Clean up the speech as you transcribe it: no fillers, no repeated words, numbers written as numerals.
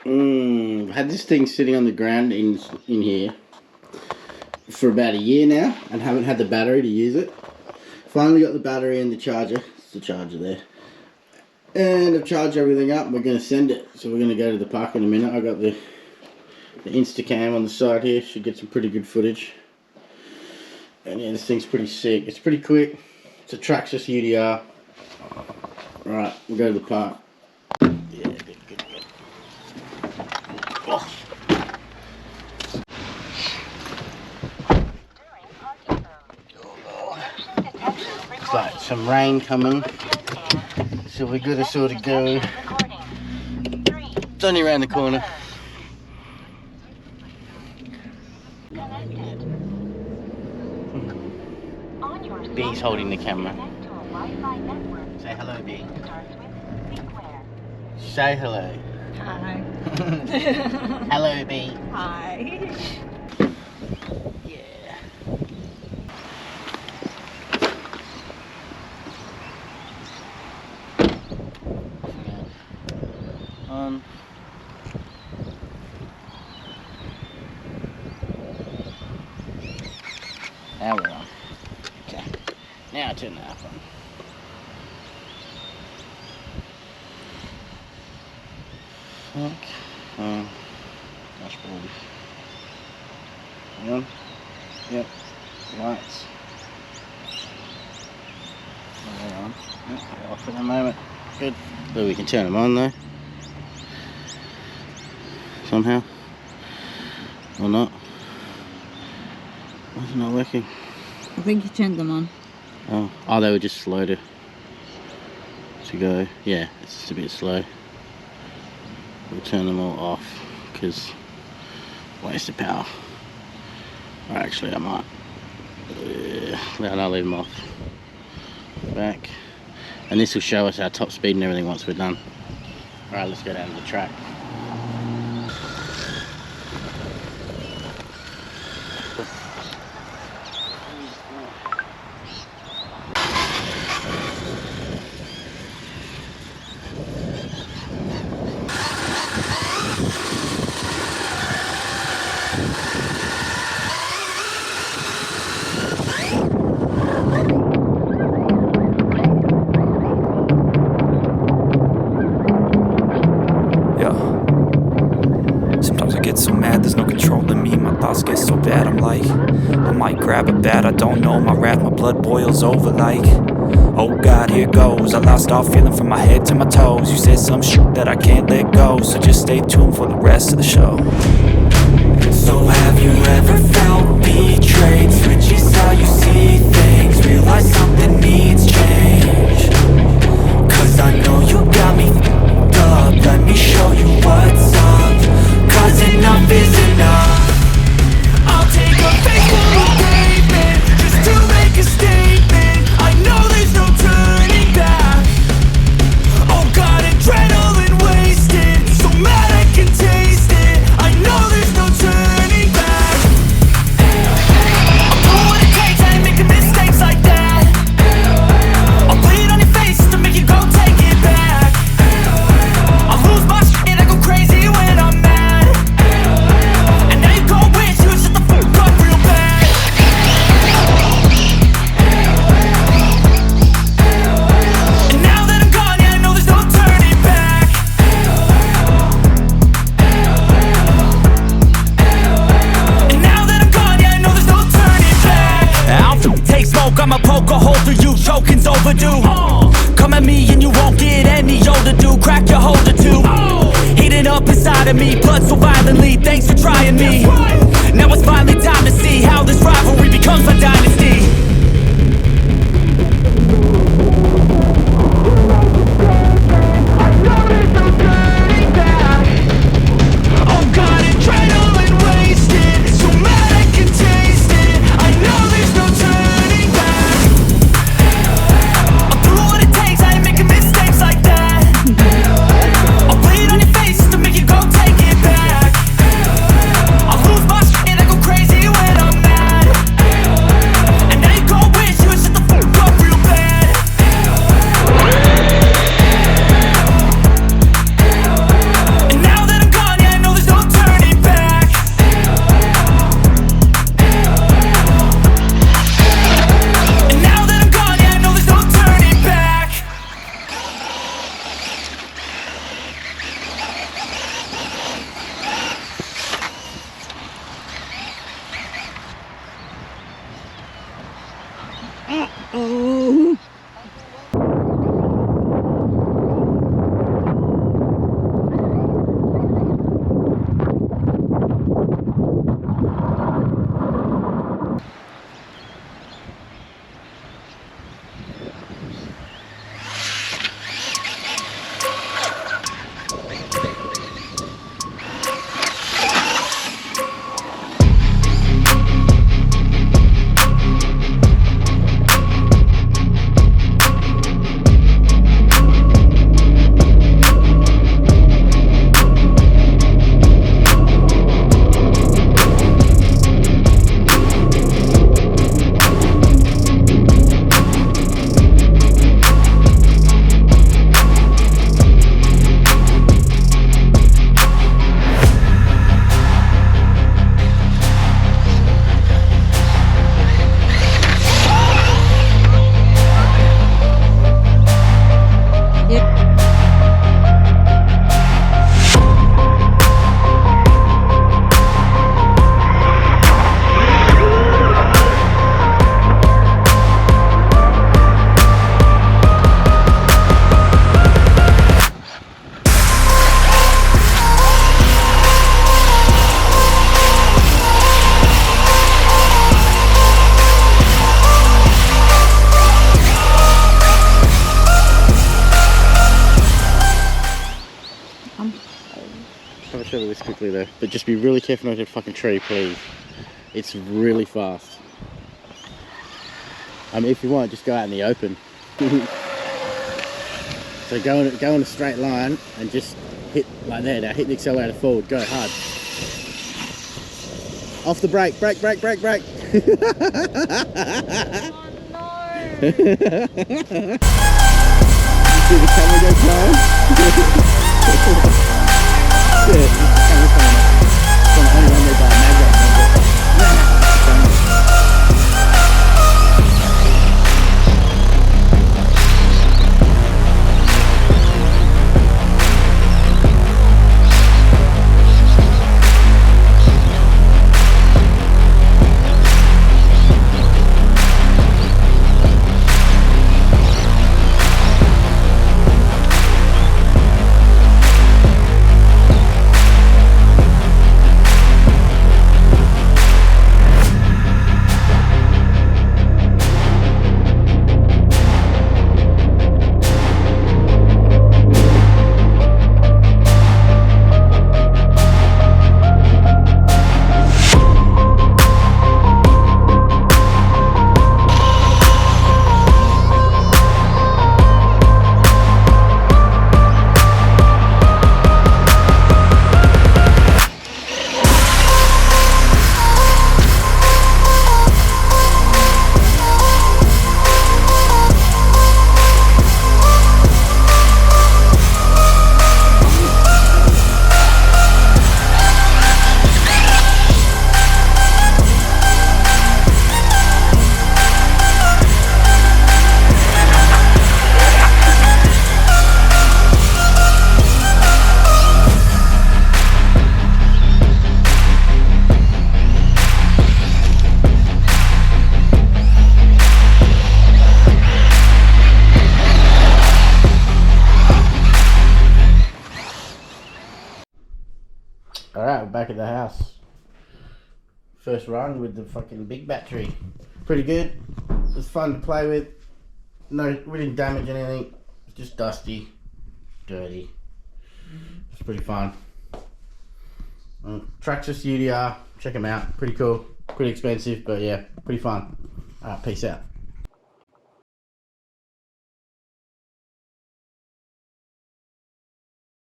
Had this thing sitting on the ground in here for about a year now and haven't had the battery to use it. Finally got the battery and the charger. It's the charger there. And I've charged everything up. We're going to send it. So we're going to go to the park in a minute. I got the Instacam on the side here. Should get some pretty good footage. And yeah, this thing's pretty sick. It's pretty quick. It's a Traxxas UDR. Right, we'll go to the park. Yeah, good. Oh. It's like some rain coming. So we're gonna sort of go. It's only around the corner. Bee's holding the camera. Say hello, Bee. Say hello. Hi. Hello, Bee. Hi. Yeah. Now we're on. Okay. Now I turn that off on. Dashboard. Hang on. Yep. Lights. They're on. Yep, they're off at the moment. Good. So we can turn them on though. Somehow. Or not. Why is it not working? I think you turned them on. Oh, they were just slow to go. Yeah, it's just a bit slow. We'll turn them all off because waste of power. Or actually I might. I'll leave them off. Back. And this will show us our top speed and everything once we're done. Alright, let's go down to the track. So mad, there's no controlling me. My thoughts get so bad, I'm like, I might grab a bat, I don't know. My wrath, my blood boils over like, oh God, here goes. I lost all feeling from my head to my toes. You said some shit that I can't let go, so just stay tuned for the rest of the show. So have you ever felt betrayed? Switches how you see things, realize something needs change. Cause I know you got me f***ed up. Let me show you what's up. Cause enough is enough. I'll take a faithful statement just to make a statement. I know there's no turning back. Oh God, adrenaline wasted, so mad I can taste it. I know there's no turning back. I'll do what it takes, I ain't making mistakes like that. I'll bleed on your face to make you go take it back. I'll lose my shit, I go crazy when I'm mad. I'ma poke a hole through you, choking's overdue. Come at me and you won't get any older, dude. Crack your holder too. Heating up inside of me, blood so violently. Thanks for trying me. Now it's finally time to see how this rivalry becomes a dynasty. Ooh. I'm gonna show you this quickly though, but just be really careful not to hit a fucking tree, please. It's really fast. I mean, if you want, just go out in the open. So go in a straight line and just hit like there. Now hit the accelerator forward. Go hard. Off the brake. Brake. Oh no! See the camera go flying? Yeah, the camera's flying. It's on the only one there by a magnet. Alright, we're back at the house. First run with the fucking big battery. Pretty good. It was fun to play with. No, we didn't damage anything. It's just dusty, dirty. It's pretty fun. Traxxas UDR, check them out. Pretty cool. Pretty expensive, but yeah, pretty fun. Alright, peace out.